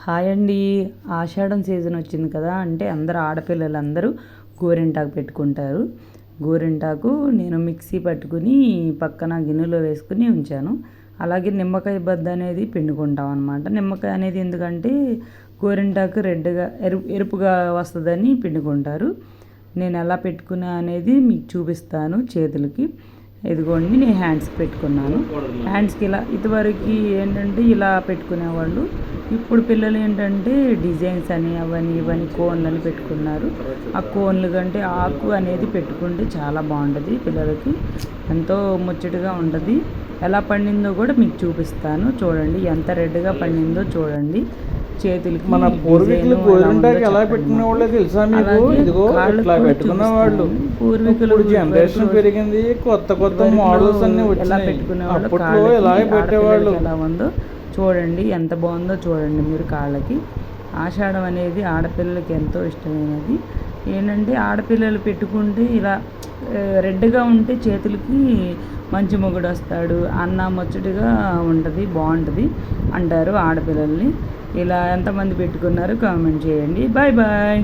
Hi అండి. ఆషాఢం season వచ్చింది కదా, అంటే అందరు ఆడపిల్లలందరూ గోరింటాకు పెట్టుకుంటారు. గోరింటాకు నేను మిక్సీ పట్టుకుని పక్కన గిన్నెలో వేసుకుని ఉంచాను. అలాగే నిమ్మకాయ బద్ద అనేది పిండుకుంటాం అనమాట. నిమ్మకాయ అనేది ఎందుకంటే గోరింటాకు రెడ్గా ఎరుపుగా వస్తుందని పిండుకుంటారు. నేను ఎలా పెట్టుకున్నా అనేది మీకు చూపిస్తాను. చేతులకి ఇదిగోండి, నేను హ్యాండ్స్కి పెట్టుకున్నాను. హ్యాండ్స్కి ఇలా ఇదివరకు ఏంటంటే ఇలా పెట్టుకునేవాళ్ళు. ఇప్పుడు పిల్లలు ఏంటంటే డిజైన్స్ అని అవని ఇవని కోన్లని పెట్టుకున్నారు. ఆ కోన్లు కంటే ఆకు అనేది పెట్టుకుంటే చాలా బాగుంటుంది. పిల్లలకి ఎంతో ముచ్చటగా ఉంటుంది. ఎలా పండిందో కూడా మీకు చూపిస్తాను. చూడండి ఎంత రెడ్గా పండిందో చూడండి. చేతులకి మన పూర్వీకులు గోరింటాకు ఎలా పెట్టుకునే వాళ్ళో తెలుసా మీకు? ఇదిగో ఇట్లా పెట్టుకునే వాళ్ళు. పూర్వీకులు జనరేషన్ పెరిగింది, కొత్త కొత్త మోడల్స్ అన్ని వచ్చాయి. అప్పట్లో ఇలాగే పెట్టేవాళ్ళు. ఎలా ఉందో చూడండి, ఎంత బాగుందో చూడండి మీరు. కాళ్ళకి ఆషాఢం అనేది ఆడపిల్లలకి ఎంతో ఇష్టమైనది. ఏంటంటే ఆడపిల్లలు పెట్టుకుంటే ఇలా రెడ్గా ఉంటే చేతులకి మంచి మొగుడు వస్తాడు అన్న ముచ్చటగా ఉంటుంది, బాగుంటుంది అంటారు ఆడపిల్లల్ని. ఇలా ఎంతమంది పెట్టుకున్నారు కామెంట్ చేయండి. Bye bye.